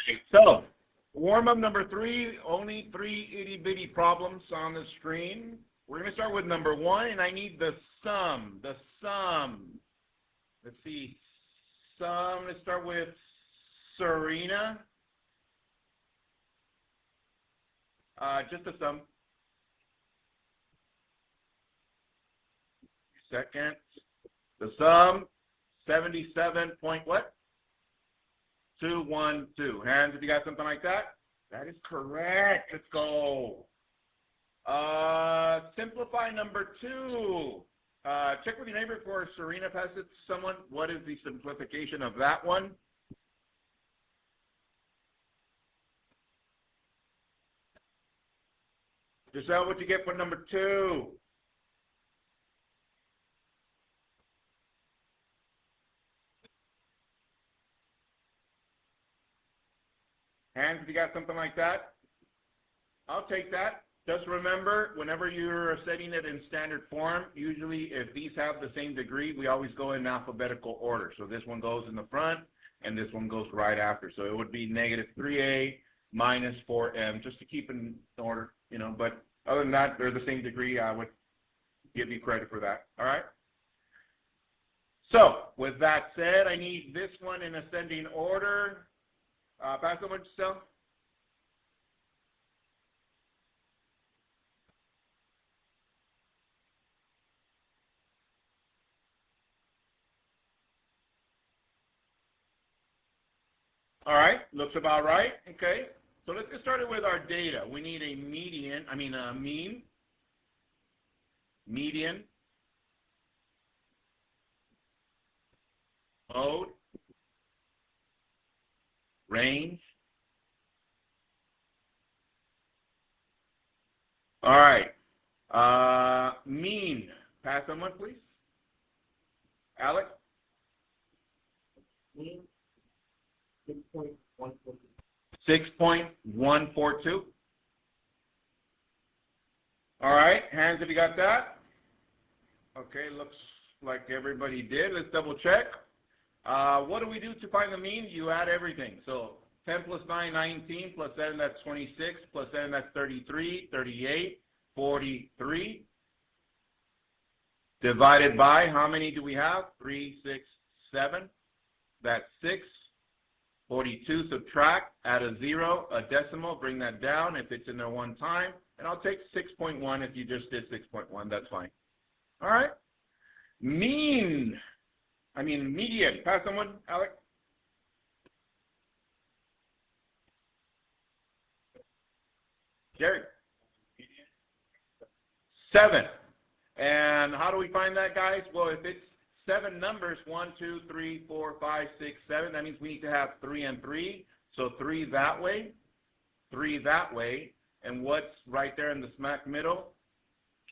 right, so warm-up number 3, only 3 itty-bitty problems on the screen. We're going to start with number 1, and I need the sum. The sum. Let's see. Sum. Let's start with Serena. Just the sum. Second. The sum. 77 point what? 212. Hands if you got something like that. That is correct. Let's go. Simplify number 2. Check with your neighbor before Serena passes it to someone. What is the simplification of that one? Giselle, what you get for number 2? Hands if you got something like that. I'll take that. Just remember, whenever you're setting it in standard form, usually if these have the same degree, we always go in alphabetical order. So this one goes in the front, and this one goes right after. So it would be negative 3a minus 4m, just to keep in order, you know. But other than that, they're the same degree. I would give you credit for that. All right? So with that said, I need this one in ascending order. Pass it on, Giselle. All right, looks about right. Okay, so let's get started with our data. We need a mean, median, mode, range. All right, mean. Pass someone, please. Alex. Mean. 6.142. All right, hands if you got that. Okay, looks like everybody did. Let's double check. What do we do to find the mean? You add everything. So 10 plus 9, 19, plus 7, that's 26, plus 7, that's 33, 38, 43. Divided by, how many do we have? 3, 6, 7. That's 6. 42, subtract, add a 0, a decimal, bring that down if it's in there one time, and I'll take 6.1 if you just did 6.1, that's fine. All right? Median. Pass someone, Alex. Jerry. 7. And how do we find that, guys? Well, if it's 7 numbers, 1, 2, 3, 4, 5, 6, 7. That means we need to have 3 and 3. So 3 that way, 3 that way. And what's right there in the smack middle?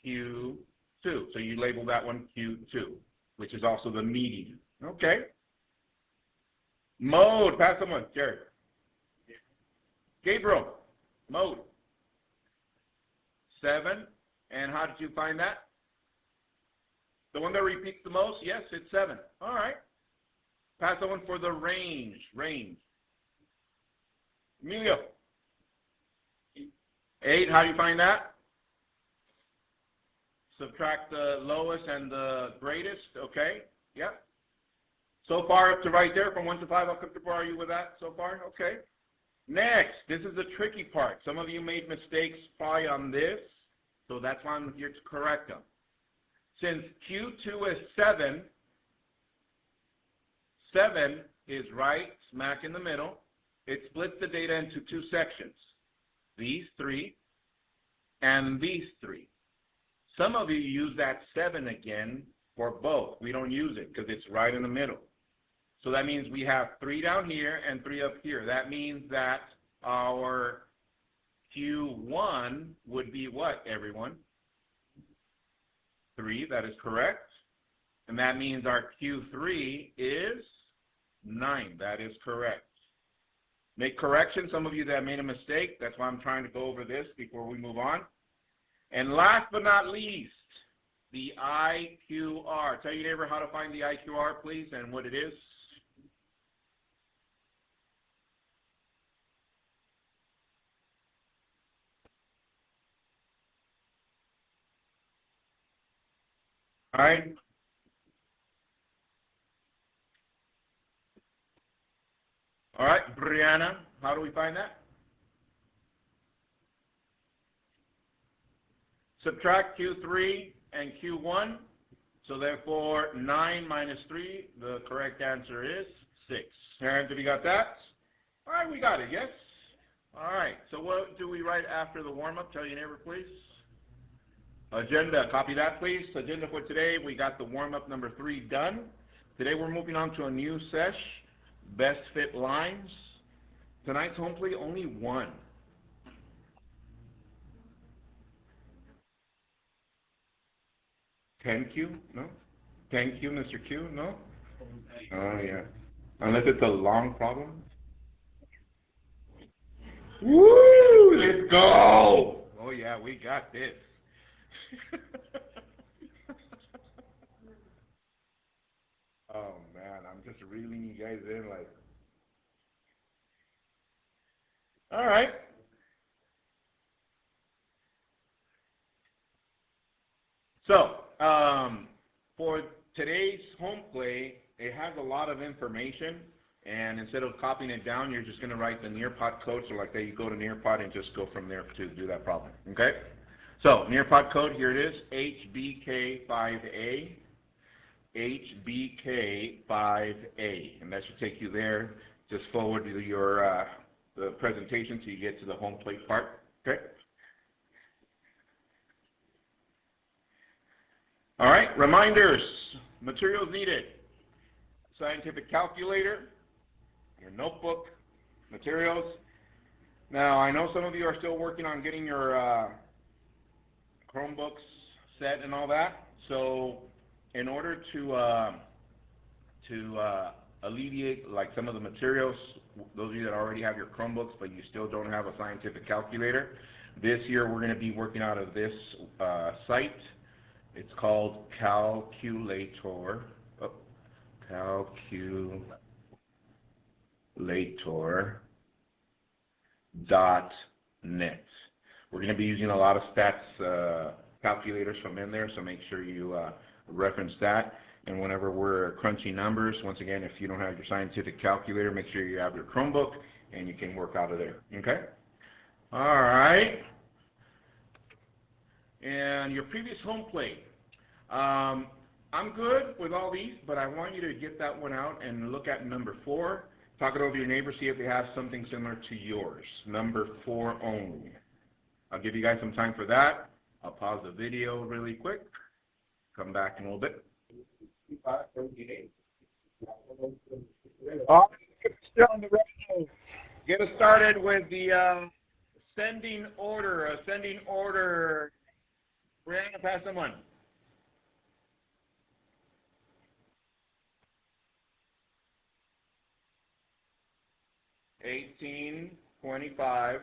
Q2. So you label that one Q2, which is also the median. Okay. Mode. Pass someone. Jerry. Gabriel. Mode. 7. And how did you find that? The one that repeats the most? Yes, it's 7. All right. Pass that one for the range. Range. Emilio. 8. How do you find that? Subtract the lowest and the greatest. Okay. Yep. So far up to right there from 1 to 5. How comfortable are you with that so far? Okay. Next. This is the tricky part. Some of you made mistakes probably on this. So that's why I'm here to correct them. Since Q2 is 7, 7 is right smack in the middle. It splits the data into 2 sections, these 3 and these 3. Some of you use that 7 again for both. We don't use it because it's right in the middle. So that means we have 3 down here and 3 up here. That means that our Q1 would be what, everyone? 3, that is correct. And that means our Q3 is 9. That is correct. Make corrections. Some of you that made a mistake. That's why I'm trying to go over this before we move on. And last but not least, the IQR. Tell your neighbor how to find the IQR, please, and what it is. right. All right, Brianna, how do we find that? Subtract Q3 and Q1. So therefore, 9 minus 3, the correct answer is 6. Parents, have you got that? All right, we got it, yes? All right, so what do we write after the warm-up? Tell your neighbor, please. Agenda, copy that, please. Agenda for today, we got the warm-up number 3 done. Today we're moving on to a new sesh, best fit lines. Tonight's home plate, only one. Thank you, no? Thank you, Mr. Q, no? Oh, yeah. Unless it's a long problem. Woo! Let's go! Oh, yeah, we got this. Oh, man, I'm just reeling you guys in like... All right. So, for today's home play, it has a lot of information, and instead of copying it down, you're just going to write the Nearpod code. So like that, you go to Nearpod and just go from there to do that problem, okay? So, Nearpod code, here it is, HBK5A, HBK5A, and that should take you there. Just forward to your the presentation so you get to the home plate part, okay? All right, reminders, materials needed, scientific calculator, your notebook, materials. Now, I know some of you are still working on getting your Chromebooks set and all that, so in order to alleviate like some of the materials, those of you that already have your Chromebooks but you still don't have a scientific calculator, this year we're going to be working out of this site. It's called Calculator. Oh, Calculator.net. We're going to be using a lot of stats calculators from in there, so make sure you reference that. And whenever we're crunching numbers, once again, if you don't have your scientific calculator, make sure you have your Chromebook and you can work out of there. Okay? All right. And your previous home plate. I'm good with all these, but I want you to get that one out and look at number 4. Talk it over to your neighbor, see if they have something similar to yours. Number 4 only. I'll give you guys some time for that. I'll pause the video really quick. Come back in a little bit. Still on the radio. Get us started with the ascending order. Brianna, pass someone. 18, 25.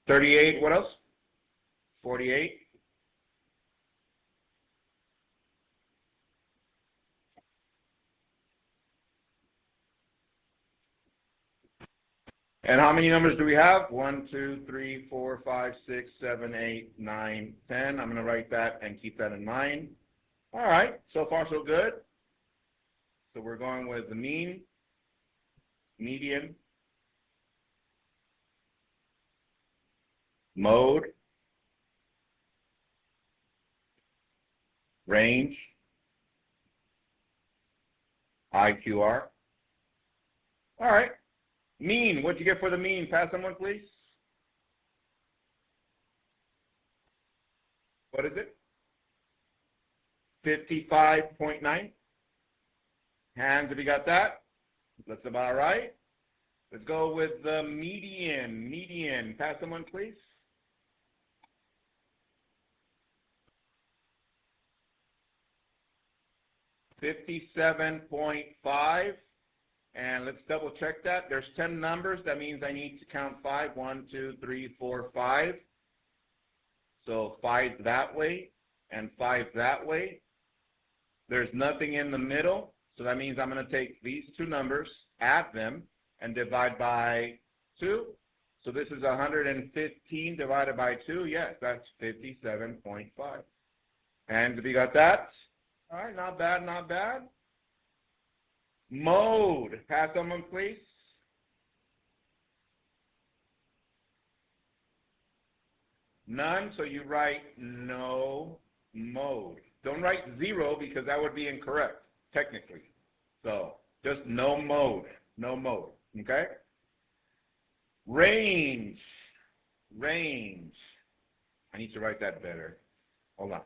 38, what else? 48. And how many numbers do we have? 1, 2, 3, 4, 5, 6, 7, 8, 9, 10. I'm going to write that and keep that in mind. All right, so far so good. So we're going with the mean, median, mode, range, IQR. All right. Mean, what'd you get for the mean? Pass someone, please. What is it? 55.9. Hands, have you got that? That's about right. Let's go with the median. Median, pass someone, please. 57.5. And let's double check that. There's 10 numbers. That means I need to count 5. 1, 2, 3, 4, 5. So 5 that way and 5 that way. There's nothing in the middle. So that means I'm going to take these 2 numbers, add them, and divide by 2. So this is 115 divided by 2. Yes, that's 57.5. And have you got that? All right, not bad, not bad. Mode. Pass someone, please. None, so you write no mode. Don't write 0 because that would be incorrect, technically. So just no mode, no mode, okay? Range, range. I need to write that better. Hold on.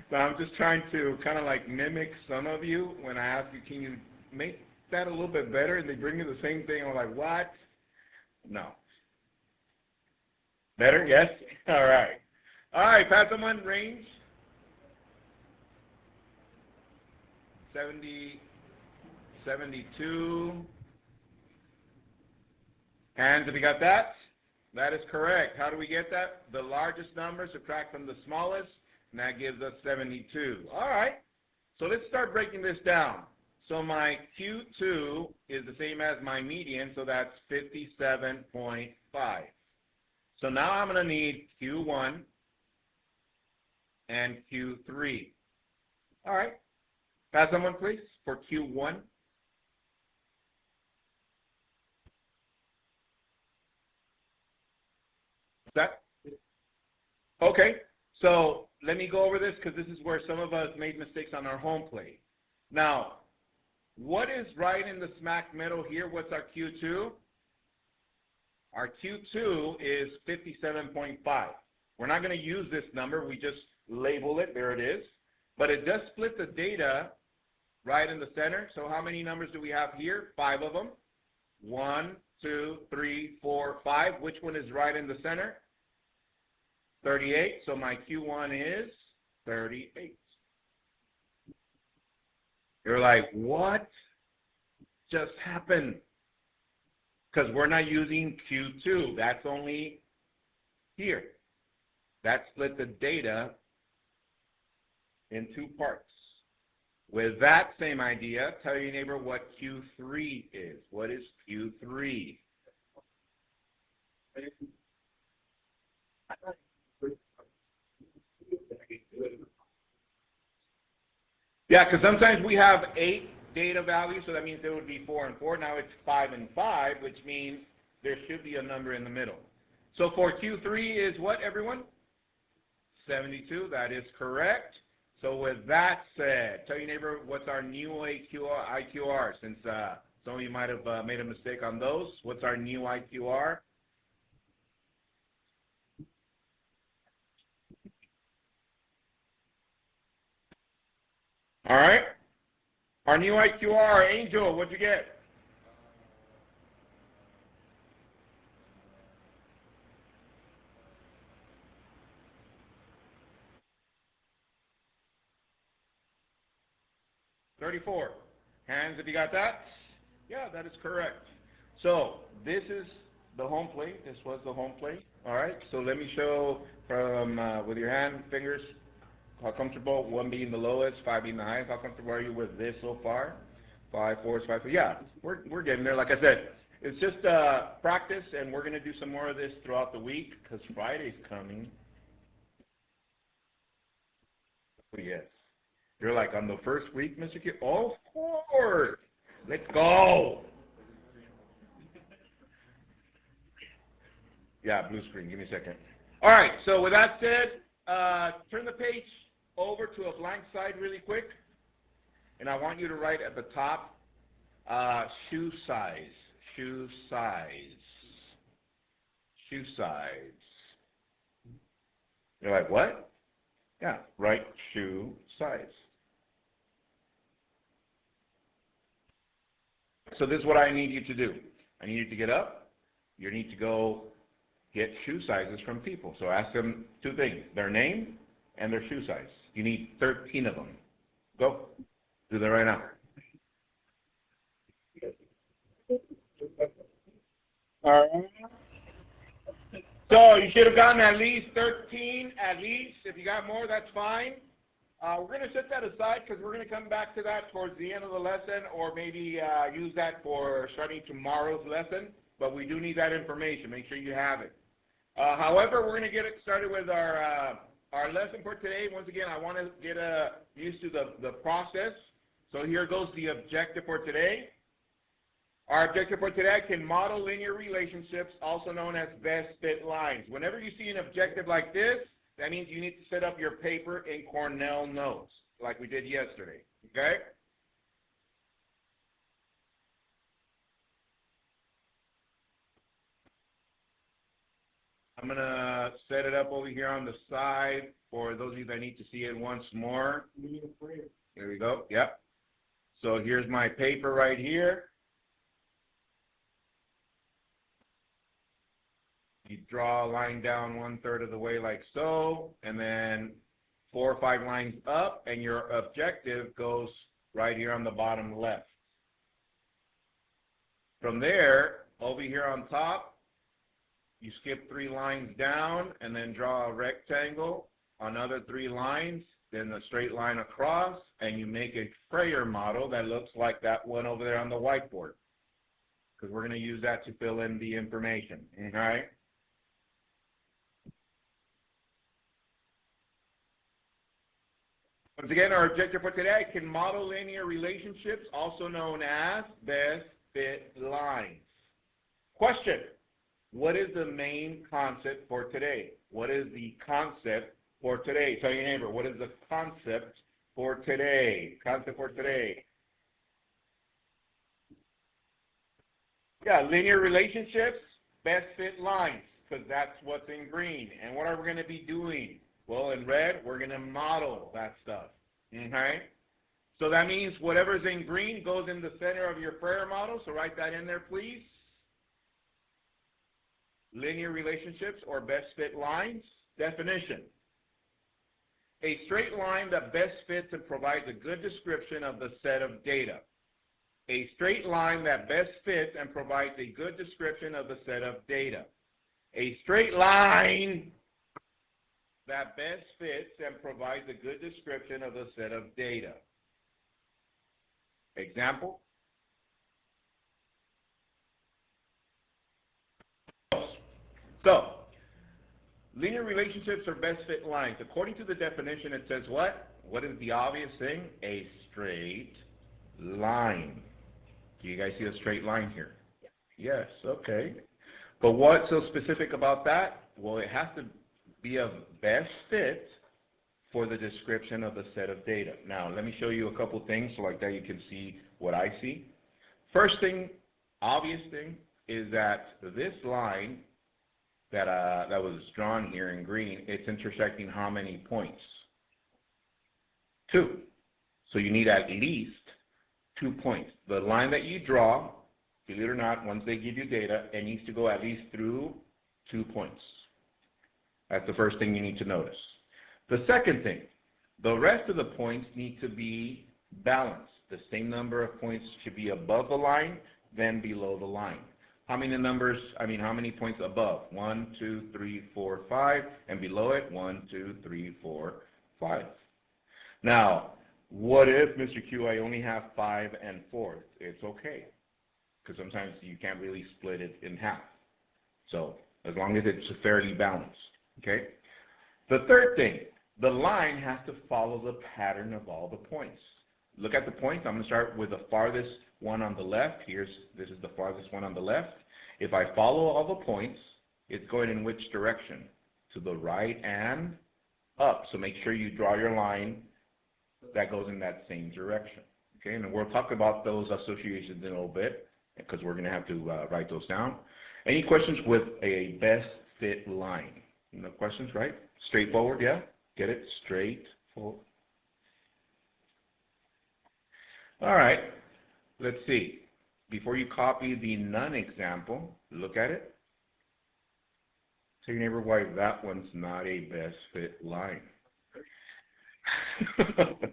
So I'm just trying to kind of like mimic some of you when I ask you, can you make that a little bit better? And they bring me the same thing. I'm like, what? No. Better? Yes? All right. All right, pass someone, range. 70, 72. Hands, have you got that? That is correct. How do we get that? The largest number, subtract from the smallest, and that gives us 72. All right. So let's start breaking this down. So my Q2 is the same as my median, so that's 57.5. So now I'm going to need Q1 and Q3. All right. Pass someone, please, for Q1. That? Okay. So let me go over this because this is where some of us made mistakes on our home plate. Now, what is right in the smack middle here? What's our Q2? Our Q2 is 57.5. We're not going to use this number. We just label it. There it is. But it does split the data right in the center. So how many numbers do we have here? 5 of them. 1, 2, 3, 4, 5. Which one is right in the center? 38. So my Q1 is 38. You're like, what just happened? Because we're not using Q2. That's only here. That split the data in 2 parts. With that same idea, tell your neighbor what Q3 is. What is Q3? Yeah, because sometimes we have 8 data values, so that means there would be 4 and 4. Now it's 5 and 5, which means there should be a number in the middle. So for Q3 is what, everyone? 72. That is correct. So with that said, tell your neighbor what's our new IQR, since some of you might have made a mistake on those. What's our new IQR? All right. Our new IQR, Angel, what'd you get? $34. Hands, have you got that? Yeah, that is correct. So this is the home plate. This was the home plate. All right. So let me show from with your hand, fingers, how comfortable. 1 being the lowest, 5 being the highest. How comfortable are you with this so far? 5, 4, 5. Yeah, we're getting there. Like I said, it's just practice, and we're going to do some more of this throughout the week because Friday's coming. Oh, yes. You're like, on the first week, Mr. Q? Oh, of course. Let's go. Yeah, blue screen. Give me a second. All right, so with that said, turn the page over to a blank side really quick. And I want you to write at the top, shoe size, shoe size, shoe size. You're like, what? Yeah, write shoe size. So this is what I need you to do. I need you to get up. You need to go get shoe sizes from people. So ask them 2 things, their name and their shoe size. You need 13 of them. Go. Do that right now. All right. So you should have gotten at least 13, at least. If you got more, that's fine. We're going to set that aside because we're going to come back to that towards the end of the lesson, or maybe use that for starting tomorrow's lesson. But we do need that information. Make sure you have it. However, we're going to get it started with our lesson for today. Once again, I want to get used to the process. So here goes the objective for today. Our objective for today: I can model linear relationships, also known as best fit lines. Whenever you see an objective like this, that means you need to set up your paper in Cornell Notes, like we did yesterday, okay? I'm going to set it up over here on the side for those of you that need to see it once more. There we go, yep. So here's my paper right here. You draw a line down 1/3 of the way like so, and then 4 or 5 lines up, and your objective goes right here on the bottom left. From there, over here on top, you skip 3 lines down and then draw a rectangle, another 3 lines, then a straight line across, and you make a sprayer model that looks like that one over there on the whiteboard, because we're going to use that to fill in the information, all right? Once again, our objective for today: I can model linear relationships, also known as best fit lines. Question: what is the main concept for today? What is the concept for today? Tell your neighbor, what is the concept for today? Concept for today. Yeah, linear relationships, best fit lines, because that's what's in green. And what are we going to be doing? Well, in red, we're going to model that stuff, okay? So that means whatever's in green goes in the center of your prayer model, so write that in there, please. Linear relationships or best fit lines. Definition: a straight line that best fits and provides a good description of the set of data. A straight line that best fits and provides a good description of the set of data. A straight line that best fits and provides a good description of the set of data. Example. So, linear relationships are best fit lines. According to the definition, it says what? What is the obvious thing? A straight line. Do you guys see a straight line here? Yes, okay. But what's so specific about that? Well, it has to be a best fit for the description of the set of data. Now, let me show you a couple things so like that you can see what I see. First thing, obvious thing, is that this line that was drawn here in green, it's intersecting how many points? 2. So you need at least 2 points. The line that you draw, believe it or not, once they give you data, it needs to go at least through 2 points. That's the first thing you need to notice. The second thing, the rest of the points need to be balanced. The same number of points should be above the line than below the line. How many points above? 1, 2, 3, 4, 5, and below it, 1, 2, 3, 4, 5. Now, what if, Mr. Q, I only have 5 and 4? It's okay, because sometimes you can't really split it in half. So, as long as it's fairly balanced, okay? The third thing, the line has to follow the pattern of all the points. Look at the points. I'm going to start with the farthest one on the left. This is the farthest one on the left. If I follow all the points, it's going in which direction? To the right and up. So make sure you draw your line that goes in that same direction. Okay, and we'll talk about those associations in a little bit because we're going to have to write those down. Any questions with a best fit line? No questions, right? Straightforward, yeah? Get it? Straightforward. All right, let's see. Before you copy the none example, look at it. Tell your neighbor why that one's not a best fit line.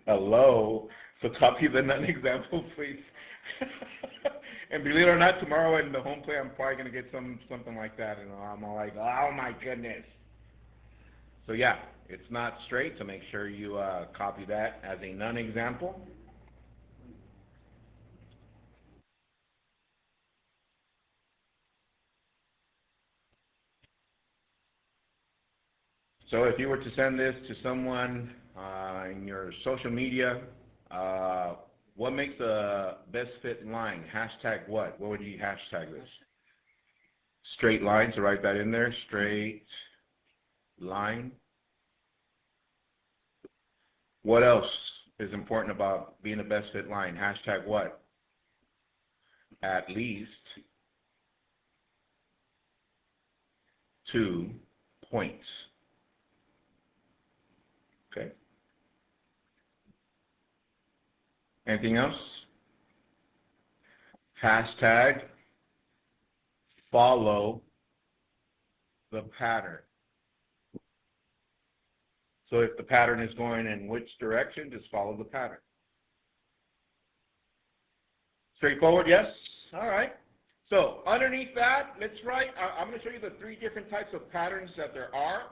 Hello. So copy the non-example, please. And believe it or not, tomorrow in the home play, I'm probably going to get something like that. And I'm all like, oh my goodness. So yeah, it's not straight, so make sure you copy that as a non-example. So if you were to send this to someone in your social media, what makes the best fit line? Hashtag what? What would you hashtag this? Straight line, so write that in there. Straight line. What else is important about being a best fit line? Hashtag what? At least 2 points. Okay. Anything else? Hashtag follow the pattern. So if the pattern is going in which direction, just follow the pattern. Straightforward, yes? All right. So underneath that, let's write, I'm going to show you the 3 different types of patterns that there are.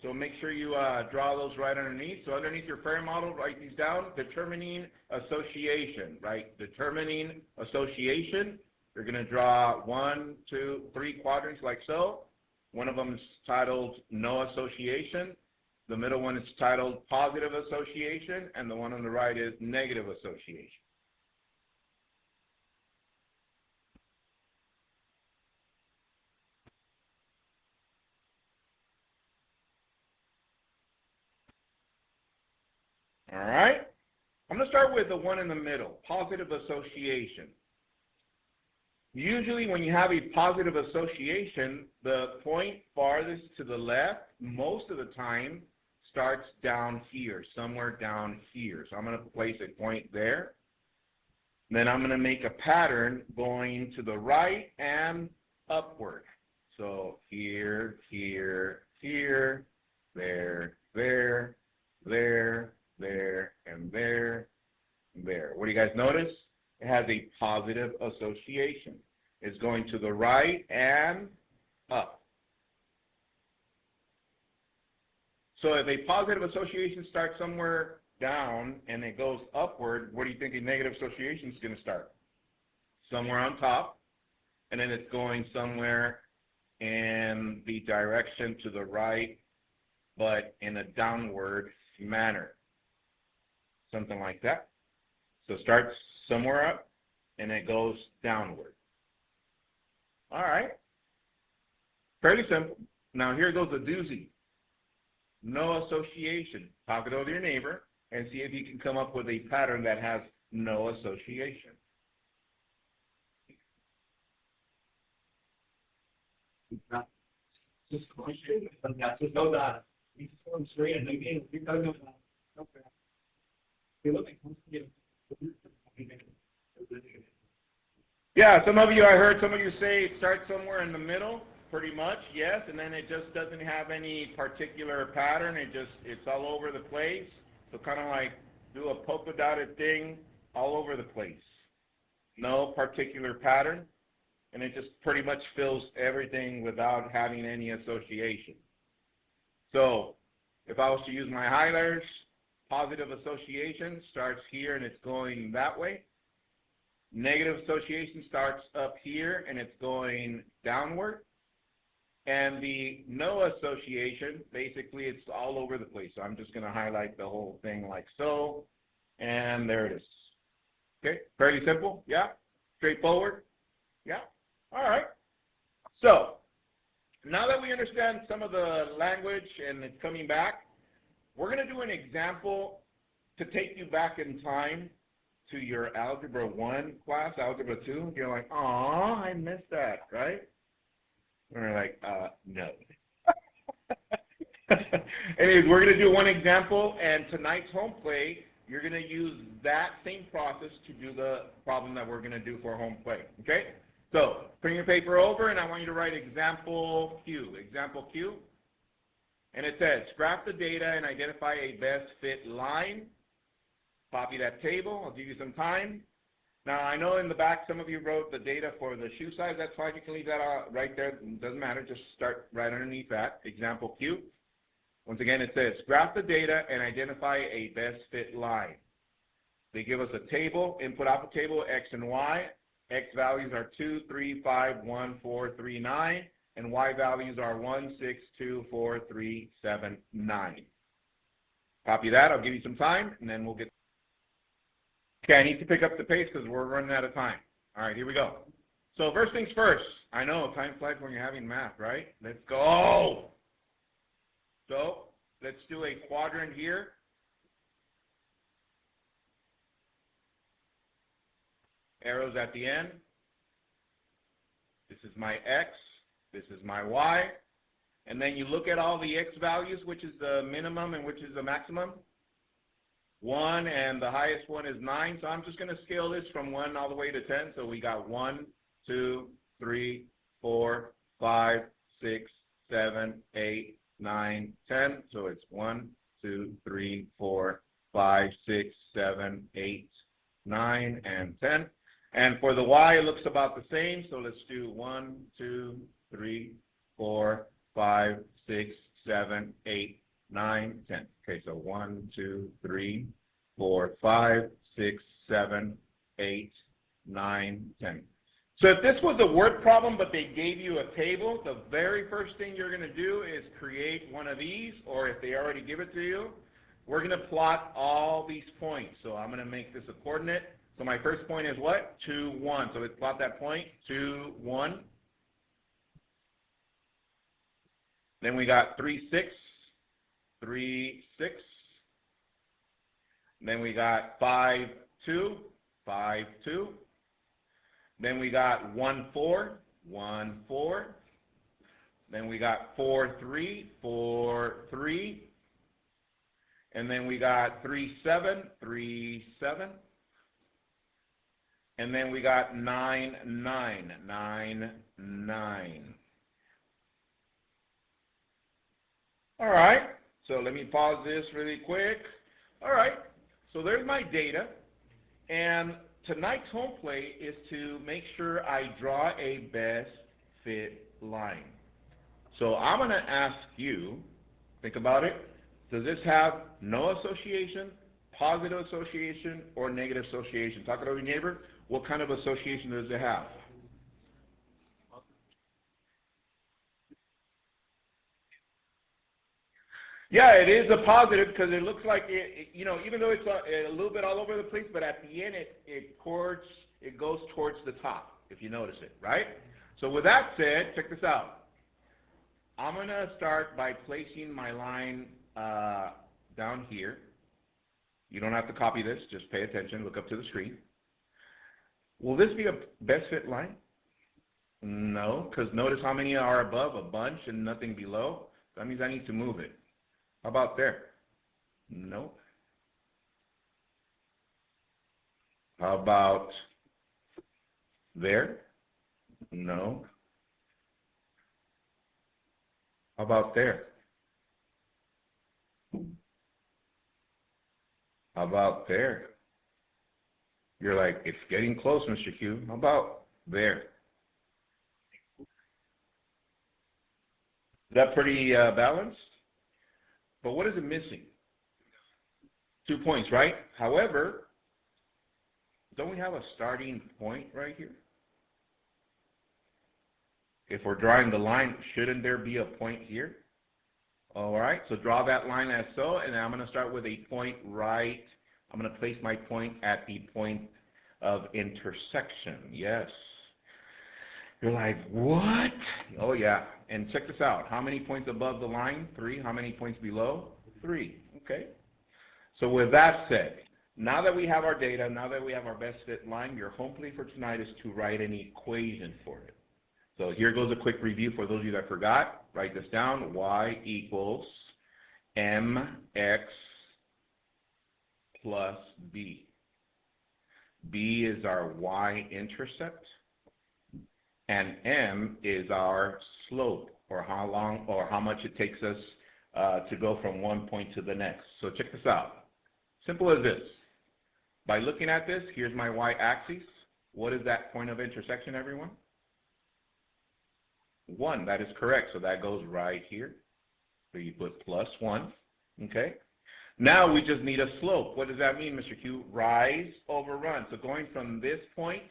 So make sure you draw those right underneath. So underneath your fairy model, write these down. Determining association, right? Determining association. You're going to draw 1, 2, 3 quadrants like so. One of them is titled no association. The middle one is titled positive association, and the one on the right is negative association. All right? I'm going to start with the one in the middle, positive association. Usually when you have a positive association, the point farthest to the left, most of the time, starts down here, somewhere down here. So I'm going to place a point there. Then I'm going to make a pattern going to the right and upward. So here, here, here, there, there, there, there, and there, there. What do you guys notice? It has a positive association. It's going to the right and up. So if a positive association starts somewhere down and it goes upward, where do you think a negative association is going to start? Somewhere on top, and then it's going somewhere in the direction to the right, but in a downward manner. Something like that. So it starts somewhere up, and it goes downward. All right. Fairly simple. Now here goes a doozy. No association. Talk it over to your neighbor and see if you can come up with a pattern that has no association. Yeah, some of you, I heard some of you say it starts somewhere in the middle, pretty much, yes, and then it just doesn't have any particular pattern. It's all over the place. So kind of like do a polka dotted thing all over the place. No particular pattern, and it just pretty much fills everything without having any association. So if I was to use my highlighters, positive association starts here and it's going that way. Negative association starts up here and it's going downward. And the no association, basically it's all over the place. So I'm just going to highlight the whole thing like so. And there it is. Okay, fairly simple. Yeah, straightforward. Yeah, all right. So now that we understand some of the language and it's coming back, we're going to do an example to take you back in time to your Algebra 1 class, Algebra 2. You're like, aw, I missed that, right? And we're like, no. Anyways, we're going to do one example, and tonight's home play, you're going to use that same process to do the problem that we're going to do for home play, okay? So, bring your paper over, and I want you to write example Q. Example Q. And it says, graph the data and identify a best fit line. Copy that table. I'll give you some time. Now, I know in the back some of you wrote the data for the shoe size. That's fine. You can leave that right there. It doesn't matter. Just start right underneath that. Example Q. Once again, it says, graph the data and identify a best fit line. They give us a table, input output table, X and Y. X values are 2, 3, 5, 1, 4, 3, 9. And Y values are 1, 6, 2, 4, 3, 7, 9. Copy that. I'll give you some time, and then we'll get. Okay, I need to pick up the pace because we're running out of time. All right, here we go. So first things first. I know time flies when you're having math, right? Let's go. So let's do a quadrant here. Arrows at the end. This is my X. This is my Y. And then you look at all the X values, which is the minimum and which is the maximum. 1 and the highest one is 9. So I'm just going to scale this from 1 all the way to 10. So we got 1, 2, 3, 4, 5, 6, 7, 8, 9, 10. So it's 1, 2, 3, 4, 5, 6, 7, 8, 9, and 10. And for the Y, it looks about the same. So let's do 1, 2, 3, 4, 5, 6, 7, 8, 9, 10. Okay, so 1, 2, 3, 4, 5, 6, 7, 8, 9, 10. So if this was a word problem, but they gave you a table, the very first thing you're going to do is create one of these, or if they already give it to you, we're going to plot all these points. So I'm going to make this a coordinate. So my first point is what? 2, 1. So let's plot that point, 2, 1. Then we got 3, 6, 3, 6. Then we got 5, 2, 5, 2. Then we got 1, 4, 1, 4. Then we got 4, 3, 4, 3. And then we got 3, 7, 3, 7. And then we got 9, 9, 9, 9. All right, so let me pause this really quick. All right, so there's my data. And tonight's home plate is to make sure I draw a best fit line. So I'm going to ask you, think about it. Does this have no association, positive association, or negative association? Talk it over your neighbor. What kind of association does it have? Yeah, it is a positive because it looks like even though it's a little bit all over the place, but at the end it goes towards the top, if you notice it, right? So with that said, check this out. I'm going to start by placing my line down here. You don't have to copy this, just pay attention, look up to the screen. Will this be a best fit line? No, because notice how many are above, a bunch, and nothing below. That means I need to move it. How about there? No. How about there? No. How about there? How about there? You're like, it's getting close, Mr. Q. How about there? Is that pretty balanced? But what is it missing? 2 points, right? However, don't we have a starting point right here? If we're drawing the line, shouldn't there be a point here? All right, so draw that line as so, and I'm going to start with a point right. I'm going to place my point at the point of intersection. Yes. You're like, what? Oh, yeah. And check this out. How many points above the line? 3. How many points below? 3. Okay. So with that said, now that we have our data, now that we have our best fit line, your home plate for tonight is to write an equation for it. So here goes a quick review for those of you that forgot. Write this down. Y equals mx plus b. B is our y-intercept, and m is our slope, or how long or how much it takes us to go from one point to the next. So check this out. Simple as this. By looking at this, here's my y-axis. What is that point of intersection, everyone? 1. That is correct. So that goes right here. So you put plus 1. Okay. Now we just need a slope. What does that mean, Mr. Q? Rise over run. So going from this point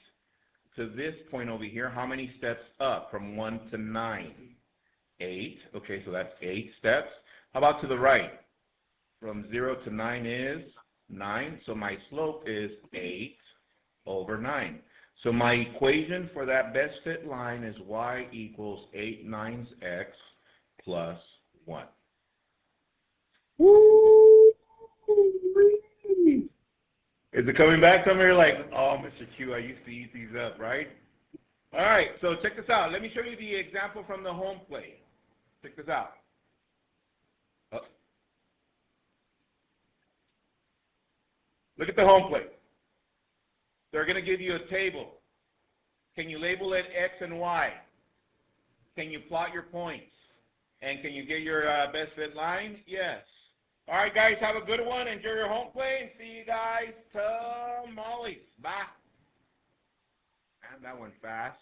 to this point over here, how many steps up from 1 to 9? 8. Okay, so that's 8 steps. How about to the right? From 0 to 9 is 9. So my slope is 8 over 9. So my equation for that best fit line is y equals 8/9 x plus 1. Woo! Is it coming back? Some of you are like, oh, Mr. Q, I used to eat these up, right? All right, so check this out. Let me show you the example from the home plate. Check this out. Look at the home plate. They're going to give you a table. Can you label it X and Y? Can you plot your points? And can you get your best fit line? Yes. All right, guys, have a good one. Enjoy your home play, and see you guys tomorrow. Bye. Man, that went fast.